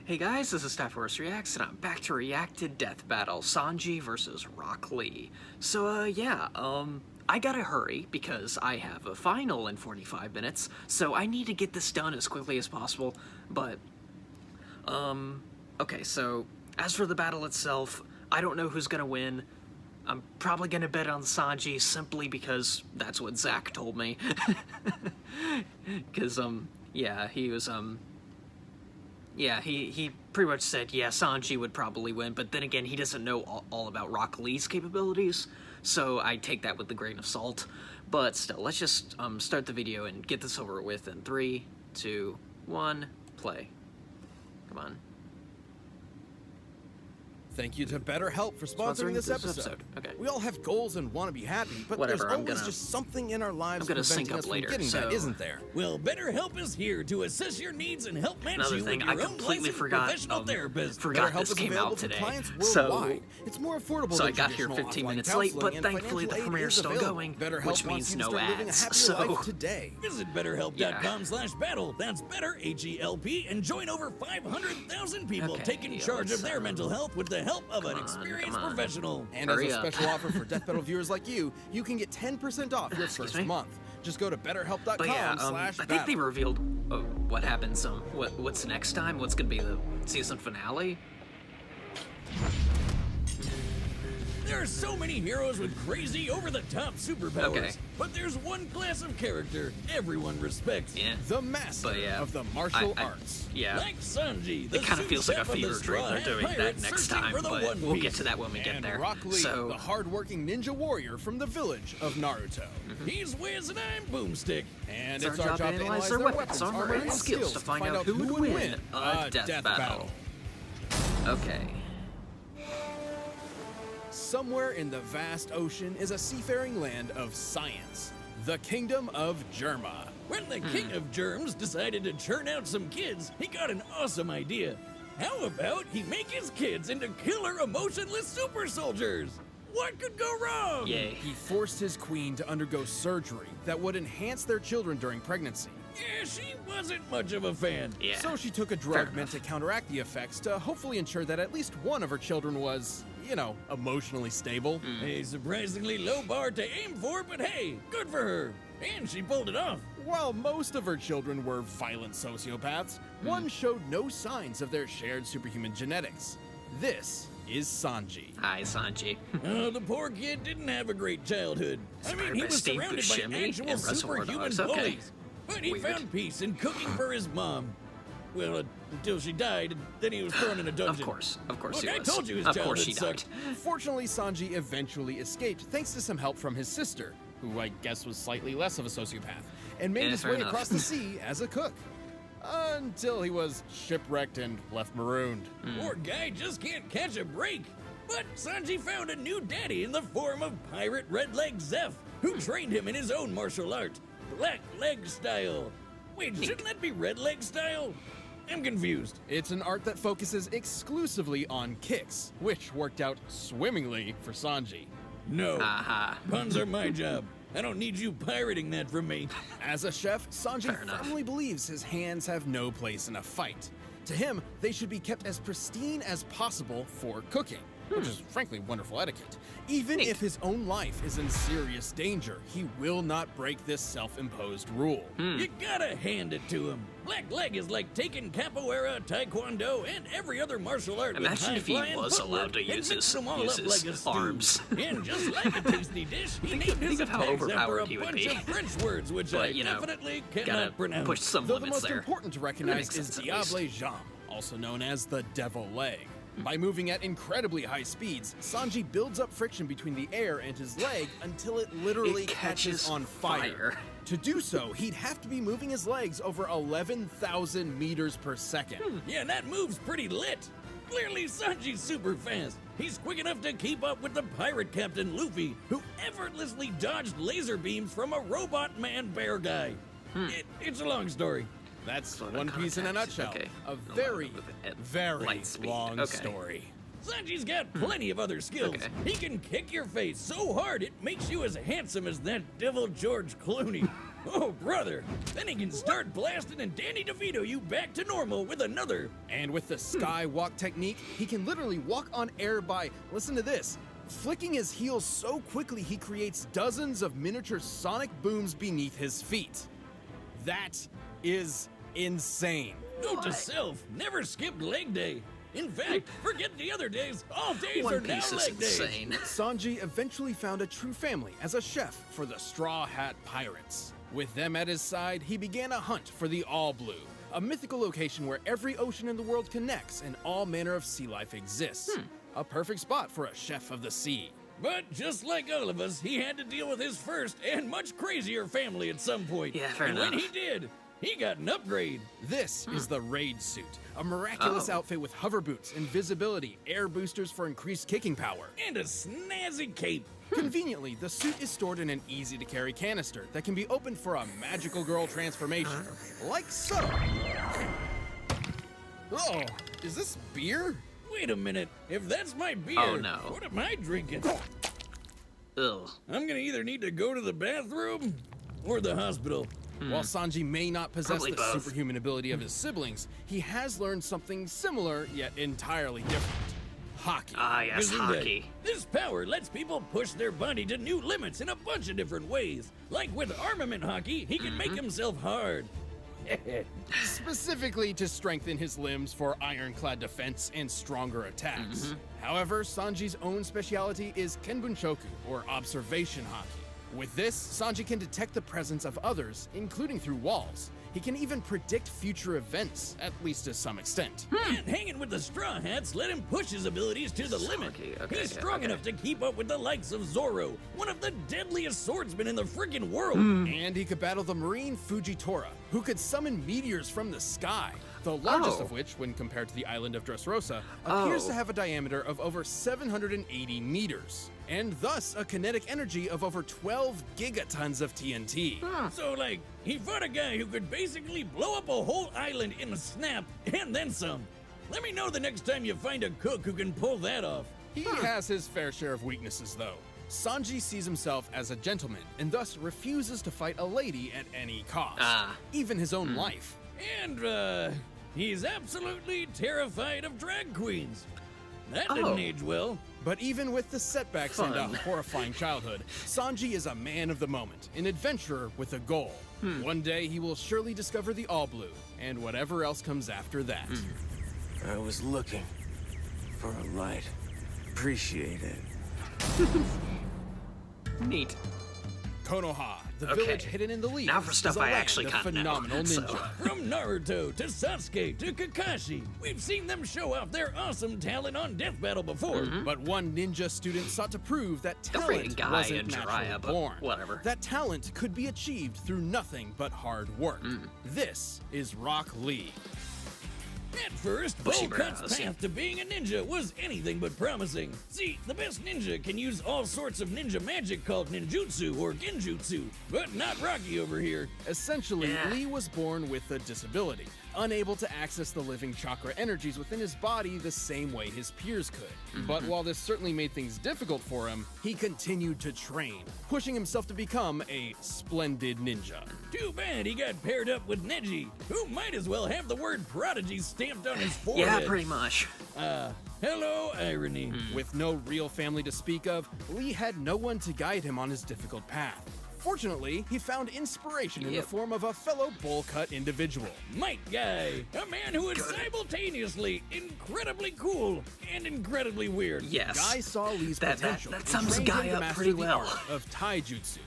Hey guys, this is Staff Reacts, and I'm back to react to Death Battle, Sanji versus Rock Lee. So, I gotta hurry because I have a final in 45 minutes, so I need to get this done as quickly as possible, but, okay, so, as for the battle itself, I don't know who's gonna win. I'm probably gonna bet on Sanji simply because that's what Zach told me. Because, yeah, he was, yeah, he pretty much said, yeah, Sanji would probably win, but then again, he doesn't know all about Rock Lee's capabilities, so I take that with a grain of salt. But still, let's just start the video and get this over with in 3, 2, 1, play. Come on. Thank you to BetterHelp for sponsoring this episode. Okay. We all have goals and want to be happy, but Whatever, there's always just something in our lives sync preventing up us later, from getting so... that, isn't there? Well, BetterHelp is here to assess your needs and help match Another you thing, with I your own completely licensed forgot professional therapist. BetterHelp this is came available out for today. clients So, worldwide. It's more affordable I than got here traditional 15 offline minutes late, but counseling, and thankfully the financial aid premiere's is still available. going, BetterHelp which wants means you to no start living a ads. happier life So, today. Visit BetterHelp.com/battle. That's better, H-E-L-P, and join over 500,000 people taking charge of their mental health with the help of an experienced professional. And as Hurry a up. special offer for Death Battle viewers like you can get 10% off your first month. Just go to but yeah, I BetterHelp.com/battle. think they revealed what happens, what's next time, what's gonna be the season finale. There are so many heroes with crazy, over-the-top superpowers, Okay. but there's one class of character everyone respects. Yeah. The master But yeah, of the martial arts. Yeah. Like Sanji, the It kind of feels like a sous chef of the fever dream Straw they're Hat doing that Pirates next searching time, for the but One we'll Piece. get to that when we get And there. Rock Lee, So, the hard-working ninja warrior from the village of Naruto. He's Wiz and I'm Boomstick. And it's our job to analyze their weapons, armor, and skills to find out who would win a death battle. Okay. Somewhere in the vast ocean is a seafaring land of science, the kingdom of Germa. When the king of germs decided to churn out some kids, he got an awesome idea. How about he make his kids into killer emotionless super soldiers? What could go wrong? Yay. He forced his queen to undergo surgery that would enhance their children during pregnancy. Yeah, she wasn't much of a fan. Yeah. So she took a drug meant to counteract the effects to hopefully ensure that at least one of her children was, you know, emotionally stable. A surprisingly low bar to aim for, but hey, good for her. And she pulled it off. While most of her children were violent sociopaths, one showed no signs of their shared superhuman genetics. This is Sanji. Hi, Sanji. Oh, the poor kid didn't have a great childhood. I mean, he by was Steve surrounded by Buscemi actual and Reservoir superhuman Dogs, okay. bullies. But he Weird. found peace in cooking for his mom. Well, until she died, and then he was thrown in a dungeon. Of course Look, he I was. told you his Of childhood course she died. sucked. Fortunately, Sanji eventually escaped thanks to some help from his sister, who I guess was slightly less of a sociopath, and made Yeah, his fair way enough. across the sea as a cook. Until he was shipwrecked and left marooned. Poor guy just can't catch a break. But Sanji found a new daddy in the form of pirate Red Leg Zeph, who trained him in his own martial art, Black Leg Style. Wait, shouldn't that be Red Leg Style? I'm confused. It's an art that focuses exclusively on kicks, which worked out swimmingly for Sanji. No, Aha. puns are my job. I don't need you pirating that from me. As a chef, Sanji Fair enough. firmly believes his hands have no place in a fight. To him, they should be kept as pristine as possible for cooking, which is frankly wonderful etiquette. Even Neat. if his own life is in serious danger, he will not break this self-imposed rule. You gotta hand it to him. Black Leg is like taking capoeira, taekwondo, and every other martial art Imagine with high if he flying was footwork allowed to and use mix his- them all use up his like a stew. arms. And just like a tasty dish, he named his think of how attacks after overpowered a he would bunch be. of French words, which But, I you know, definitely Gotta cannot pronounce. push some Though the limits most there. important to That recognize makes is sense, at least. Diable Jam, also known as the Devil Leg. By moving at incredibly high speeds, Sanji builds up friction between the air and his leg until it literally It catches on fire. fire. To do so, he'd have to be moving his legs over 11,000 meters per second. Yeah, and that move's pretty lit. Clearly, Sanji's super fast. He's quick enough to keep up with the pirate captain Luffy, who effortlessly dodged laser beams from a robot man bear guy. It's a long story. That's Sort of One Piece in a context, nutshell. okay. A A lot of very, movement at very light speed, long okay. story. Sanji's got plenty of other skills. Okay. He can kick your face so hard it makes you as handsome as that devil George Clooney. Oh, brother. Then he can start blasting and Danny DeVito you back to normal with another. And with the skywalk technique, he can literally walk on air by, listen to this, flicking his heels so quickly he creates dozens of miniature sonic booms beneath his feet. That is insane. Note to self, never skip leg day. In fact, forget the other days. All days One are now Piece is leg days. insane. Sanji eventually found a true family as a chef for the Straw Hat Pirates. With them at his side, he began a hunt for the All Blue, a mythical location where every ocean in the world connects and all manner of sea life exists. A perfect spot for a chef of the sea. But just like all of us, he had to deal with his first and much crazier family at some point. Yeah, fair and enough. when he did, he got an upgrade. This is the Raid Suit, a miraculous outfit with hover boots, invisibility, air boosters for increased kicking power. And a snazzy cape. Conveniently, the suit is stored in an easy-to-carry canister that can be opened for a magical girl transformation, like so. Oh, is this beer? Wait a minute. If that's my beer, Oh, no. what am I drinking? Ugh. I'm gonna either need to go to the bathroom or the hospital. While Sanji may not possess Probably the both. superhuman ability of his siblings, he has learned something similar yet entirely different. Hockey. Ah, yes, Gesundheit. hockey. This power lets people push their body to new limits in a bunch of different ways. Like with armament hockey, he can make himself hard. Specifically to strengthen his limbs for ironclad defense and stronger attacks. However, Sanji's own speciality is Kenbunshoku, or observation hockey. With this, Sanji can detect the presence of others, including through walls. He can even predict future events, at least to some extent. And hanging with the Straw Hats let him push his abilities to the limit. Okay, He's strong okay. enough to keep up with the likes of Zoro, one of the deadliest swordsmen in the friggin' world. And he could battle the marine Fujitora, who could summon meteors from the sky, the largest Oh. of which, when compared to the island of Dressrosa, appears Oh. to have a diameter of over 780 meters, and thus a kinetic energy of over 12 gigatons of TNT. So, like, he fought a guy who could basically blow up a whole island in a snap, and then some. Let me know the next time you find a cook who can pull that off. He has his fair share of weaknesses, though. Sanji sees himself as a gentleman, and thus refuses to fight a lady at any cost, even his own life. And, he's absolutely terrified of drag queens. That Oh. didn't age well. But even with the setbacks and a Fun. horrifying childhood, Sanji is a man of the moment, an adventurer with a goal. One day he will surely discover the All Blue, and whatever else comes after that. I was looking for a light. Appreciate it. Neat. Konoha, the Okay. village hidden in the leaves, Now for stuff is a I land actually of kinda know, phenomenal so. ninja. From Naruto to Sasuke to Kakashi, we've seen them show off their awesome talent on Death Battle before. But one ninja student sought to prove that The freaking talent guy wasn't in naturally Jiraiya, but born. whatever. That talent could be achieved through nothing but hard work. This is Rock Lee. At first, Bushy Volcut's brows. path to being a ninja was anything but promising. See, the best ninja can use all sorts of ninja magic called ninjutsu or genjutsu, but not Rocky over here. Essentially, Yeah. Lee was born with a disability, unable to access the living chakra energies within his body the same way his peers could. But while this certainly made things difficult for him, he continued to train, pushing himself to become a splendid ninja. Too bad he got paired up with Neji, who might as well have the word prodigy stamped on his forehead. Yeah, pretty much. Hello, irony. With no real family to speak of, Lee had no one to guide him on his difficult path. Fortunately, he found inspiration in the Yep. form of a fellow bowl-cut individual. Mike Guy, a man who is simultaneously incredibly cool and incredibly weird. Yes. Guy saw Lee's That potential that and sums trained him Guy to up master pretty the well. art of taijutsu,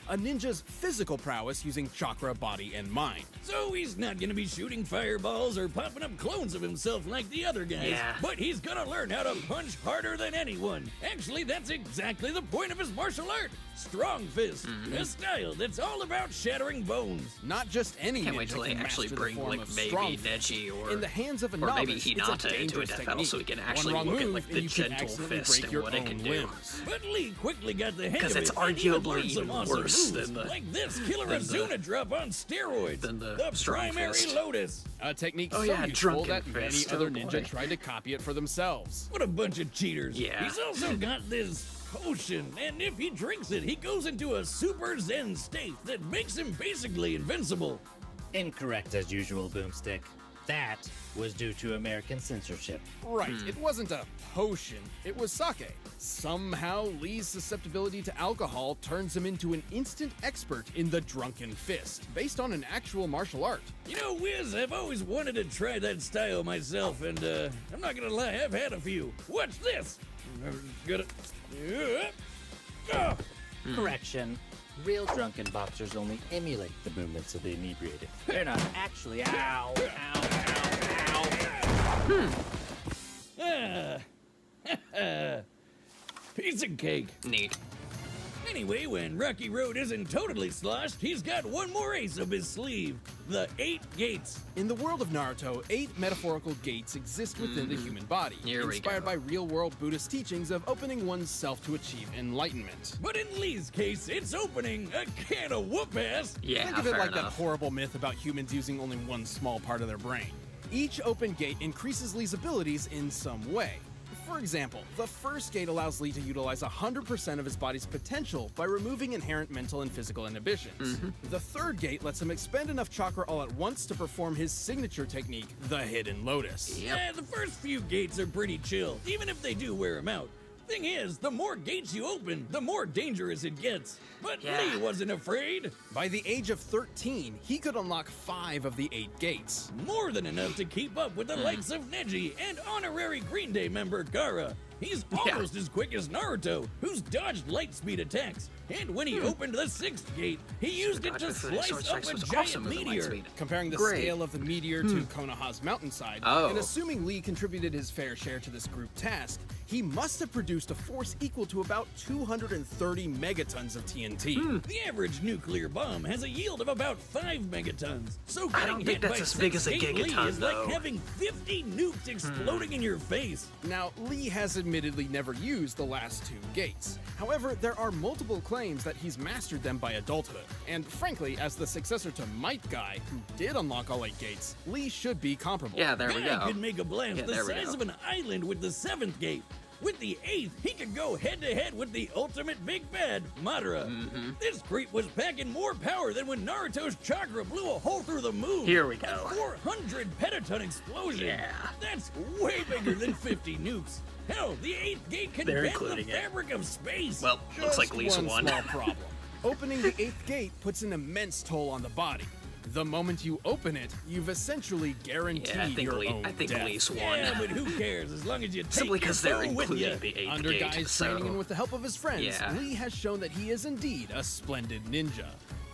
a ninja's physical prowess using chakra, body, and mind. So he's not gonna be shooting fireballs or popping up clones of himself like the other guys. Yeah. But he's gonna learn how to punch harder than anyone. Actually, that's exactly the point of his martial art. Strong fist. A style that's all about shattering bones. Not just any Can't ninja wait till they can actually master bring the form like of maybe strong fist. Neji or In the hands of a or maybe novice, it's Hinata a into a dangerous death battle, so we technique. can One actually wrong look at move like and the you can gentle accidentally fist break and your what it own can do. limbs. But Lee quickly got the hang Because of it it's and he arguably learned some even awesome worse Lotus, moves, then the like this Killer then the- Azuna drop on steroids. then the the strong primary fist. Lotus. A technique Oh, so yeah, useful drunken that many fist. other Oh, ninja boy. tried to copy it for themselves. What a bunch of cheaters. Yeah. He's also got this potion, and if he drinks it, he goes into a super zen state that makes him basically invincible. Incorrect as usual, Boomstick. That was due to American censorship. Right, it wasn't a potion, it was sake. Somehow, Lee's susceptibility to alcohol turns him into an instant expert in the drunken fist, based on an actual martial art. You know, Wiz, I've always wanted to try that style myself, and I'm not gonna lie, I've had a few. Watch this. I'm gonna. Ah! Correction. Real drunken boxers only emulate the movements of the inebriated. They're not actually. Ow! Ow! Ow! Ah. Piece of cake. Neat. Anyway, when Rocky Road isn't totally sloshed, he's got one more ace up his sleeve. The 8 gates. In the world of Naruto, 8 metaphorical gates exist within the human body, Here we inspired go. by real-world Buddhist teachings of opening one's self to achieve enlightenment. But in Lee's case, it's opening a can of whoop-ass. Yeah, Think of it fair like that enough. horrible myth about humans using only one small part of their brain. Each open gate increases Lee's abilities in some way. For example, the first gate allows Lee to utilize 100% of his body's potential by removing inherent mental and physical inhibitions. The third gate lets him expend enough chakra all at once to perform his signature technique, the Hidden Lotus. Yep. Yeah, the first few gates are pretty chill, even if they do wear him out. Thing is, the more gates you open, the more dangerous it gets. But Yeah. Lee wasn't afraid. By the age of 13, he could unlock 5 of the 8 gates. More than enough to keep up with the likes of Neji and honorary Green Day member Gaara. He's almost as quick as Naruto, who's dodged light speed attacks. And when he opened the 6th gate, he used it to Dodge with slice sword up a strikes was giant awesome with the light meteor. speed. Comparing the Great. scale of the meteor to Konoha's mountainside, Oh. and assuming Lee contributed his fair share to this group task, he must have produced a force equal to about 230 megatons of TNT. The average nuclear bomb has a yield of about 5 megatons. So I getting don't hit think that's by as big as a 6 Lee gigaton, is though. like having 50 nukes exploding in your face. Now, Lee has admittedly never used the last 2 gates. However, there are multiple claims that he's mastered them by adulthood. And frankly, as the successor to Might Guy, who did unlock all 8 gates, Lee should be comparable. Yeah, there we Guy go. could make a blast Yeah, the there we size go. of an island with the 7th gate. With the 8th, he could go head-to-head with the ultimate big bad, Madara. Mm-hmm. This creep was packing more power than when Naruto's chakra blew a hole through the moon. Here we A go. 400 petaton explosion. Yeah. That's way bigger than 50 nukes. Hell, the 8th gate can They're bend the including it. fabric of space. Well, looks like Lee's one won. small problem. Opening the 8th gate puts an immense toll on the body. The moment you open it, you've essentially guaranteed Yeah, I think your own death. Lee's won. yeah, but who cares as long as you take Simply your because they're foe with including ya. the 8th Under gate. Guy's so training and with the help of his friends, Yeah. Lee has shown that he is indeed a splendid ninja.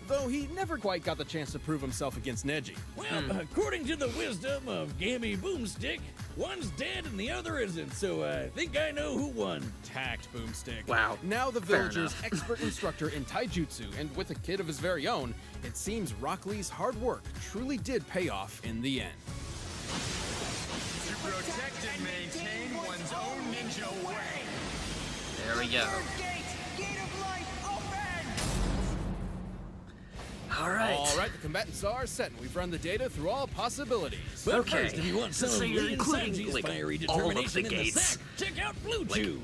Though he never quite got the chance to prove himself against Neji. Well, according to the wisdom of Gammy Boomstick, one's dead and the other isn't, so I think I know who won. Tact, Boomstick. Wow. Now the Fair villager's enough. expert instructor in taijutsu, and with a kid of his very own, it seems Rock Lee's hard work truly did pay off in the end. To protect and maintain one's own ninja way. there we go. Gate of light, open! All right. All right, the combatants are set, and we've run the data through all possibilities. But Okay, first, if you want so some of you're Lee and including, Sanji's like, fiery all of the determination in the gates. sack, check out Blue Chew.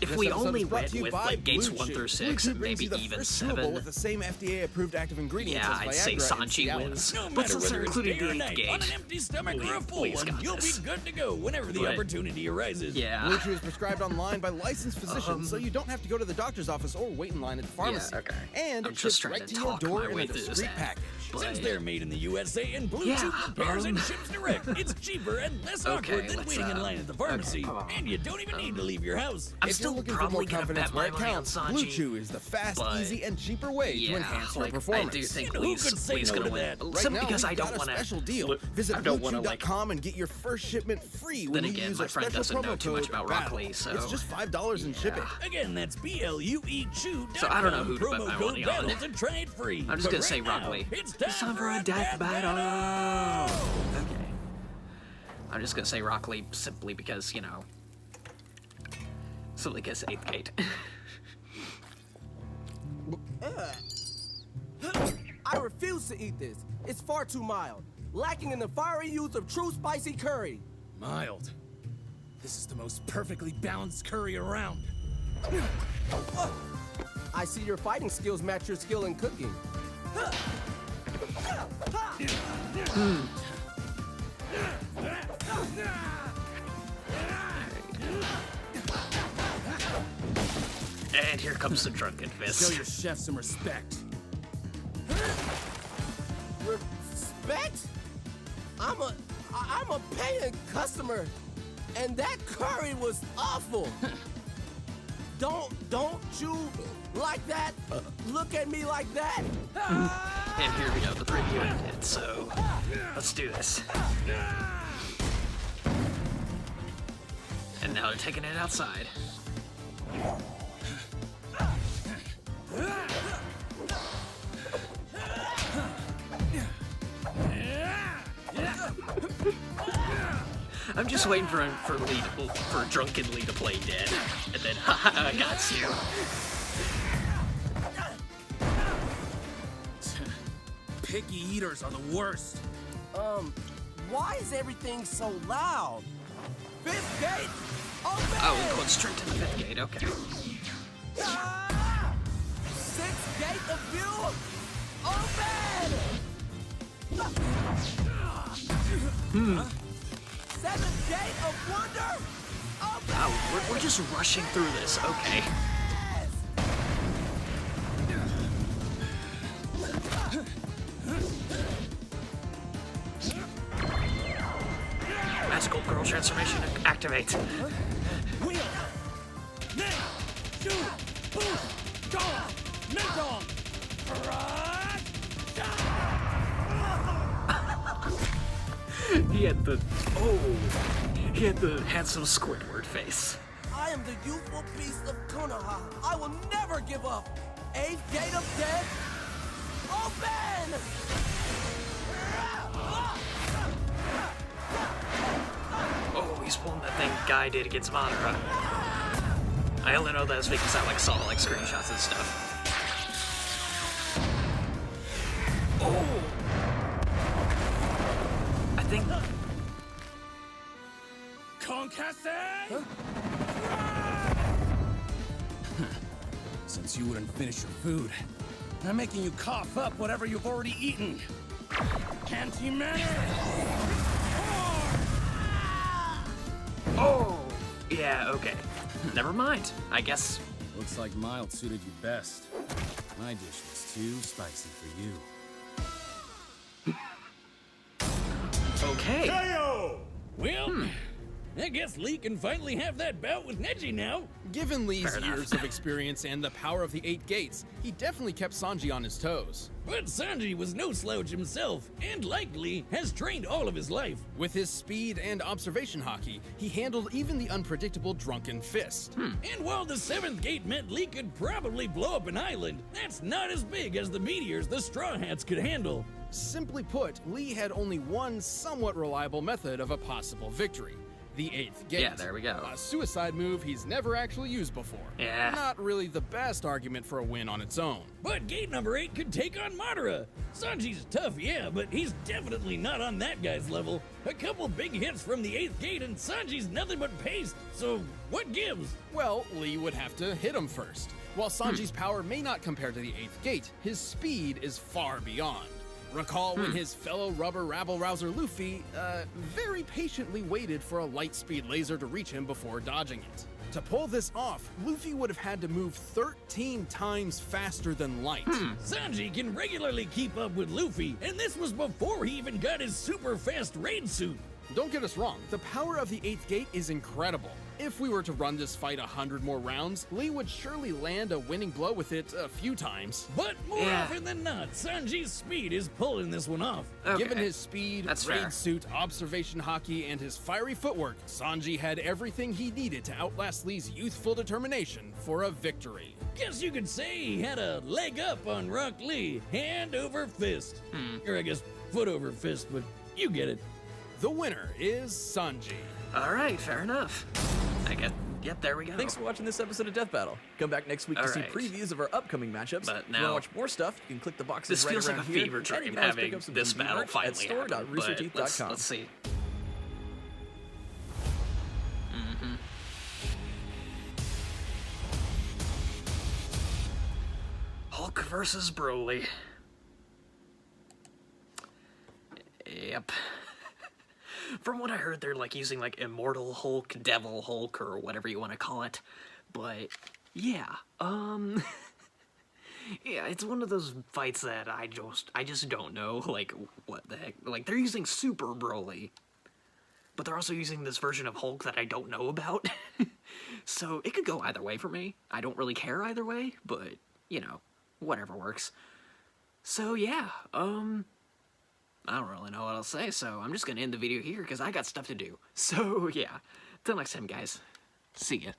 If This we episode only is brought went to you with by like gates Blue 1 Chew. through Blue 6 Chew and brings maybe you the even first chewable 7, with the same FDA-approved active ingredients yeah, as I'd say Viagra and Sanji Cialis. wins. No But matter since they're whether it's including day or the 8th night, on an gate, empty stomach or a Lee- full Lee's one, got you'll be this. good to go whenever the But- opportunity arises. yeah. Blue Chew is prescribed online by licensed physicians, so you don't have to go to the doctor's office or wait in line at the pharmacy. okay. And I'm it just ships trying right to to your talk door my in way a through this discreet ad. package. But- Since they're made in the USA and Blue Yeah, Chew prepares and um, ships direct, it's cheaper and less Okay, awkward than let's, waiting in line at the pharmacy. okay. And you don't even need to leave your house. I'm If still you're looking for probably more gonna confidence bet where my it money on counts, Sanji. Blue Chew is the fast, but- easy, and cheaper way to Yeah, enhance your like, performance. I do think Who Lee's, could say Lee's no gonna to win. that? Right Simply now, because I we've don't got a want to. special deal. Visit I don't want to like. BlueChew.com and get your first shipment free when Then you again, use my our friend special doesn't know promo too much code about Rock BATTLE. Lee, so- It's just $5 in shipping. Again, that's BLUE-CHEW.com. So I don't know who to bet promo my code money on. BATTLE to try it free. I'm just But gonna say right Rock now, Lee. It's time for a death battle. Okay. I'm just gonna say Rock Lee simply because, you know. Simply because 8th gate. refuse to eat this. It's far too mild, lacking in the fiery use of true spicy curry. Mild. This is the most perfectly balanced curry around. I see your fighting skills match your skill in cooking. And here comes the drunken Show fist. your chef some respect. Respect? I'm a paying customer, and that curry was awful. Don't you like that? Look at me like that. And here we go, the preview ended, so let's do this. And now they're taking it outside. I'm just waiting for Drunken Lee to play dead, and then haha, I got you. Picky eaters are the worst. Why is everything so loud? Fifth gate, open! Oh, we're going straight to the fifth gate, okay. Sixth gate of view, open! Seventh gate of wonder, open! Wow, we're just rushing through this, okay. Magical girl transformation activate. Wheel! Now! Shoot! Push! Go! Mental! He had the handsome Squidward face. I am the youthful beast of Konoha. I will never give up. Eighth gate of death, open! Oh, he's pulling that thing Guy did against Madara. I only know that because I saw screenshots and stuff. Oh! I think. Concasse! Since you wouldn't finish your food, I'm making you cough up whatever you've already eaten. Anti-manner! Oh! Yeah, okay. Never mind. I guess. Looks like mild suited you best. My dish was too spicy for you. Okay. Well, I guess Lee can finally have that bout with Neji now. Given Lee's Fair enough. years of experience and the power of the 8 gates, he definitely kept Sanji on his toes. But Sanji was no slouch himself, and like Lee, has trained all of his life. With his speed and observation hockey, he handled even the unpredictable Drunken Fist. And while the 7th gate meant Lee could probably blow up an island, that's not as big as the meteors the Straw Hats could handle. Simply put, Lee had only one somewhat reliable method of a possible victory. The 8th gate. Yeah, there we go. A suicide move he's never actually used before. Yeah. Not really the best argument for a win on its own. But gate number 8 could take on Madara. Sanji's tough, yeah, but he's definitely not on that guy's level. A couple big hits from the 8th gate and Sanji's nothing but paste, so what gives? Well, Lee would have to hit him first. While Sanji's power may not compare to the 8th gate, his speed is far beyond. Recall when his fellow rubber rabble-rouser Luffy, very patiently waited for a light speed laser to reach him before dodging it. To pull this off, Luffy would have had to move 13 times faster than light. Sanji can regularly keep up with Luffy, and this was before he even got his super fast raid suit. Don't get us wrong, the power of the 8th gate is incredible. If we were to run this fight 100 more rounds, Lee would surely land a winning blow with it a few times. But more Yeah. often than not, Sanji's speed is pulling this one off. Okay. Given his speed, That's raid fair. suit, observation hockey, and his fiery footwork, Sanji had everything he needed to outlast Lee's youthful determination for a victory. Guess you could say he had a leg up on Rock Lee, hand over fist. Or I guess foot over fist, but you get it. The winner is Sanji. All right, fair enough. I Yep, there we go. Thanks for watching this episode of Death Battle. Come back next week to see Alright. previews of our upcoming matchups. But if you now- want to watch more stuff, you can click the boxes This right feels like around a here. fever And you dream can always pick having up some this DV battle merch finally at happen, but store.roosterteeth.com. let's see. Hulk versus Broly. Yep. From what I heard, they're like using like Immortal Hulk, Devil Hulk, or whatever you want to call it. But yeah, yeah, it's one of those fights that I just don't know, like, what the heck. Like, they're using Super Broly, but they're also using this version of Hulk that I don't know about. So it could go either way for me. I don't really care either way, but, you know, whatever works. So yeah, I don't really know what else to say, so I'm just gonna end the video here because I got stuff to do. So yeah, till next time, guys. See ya.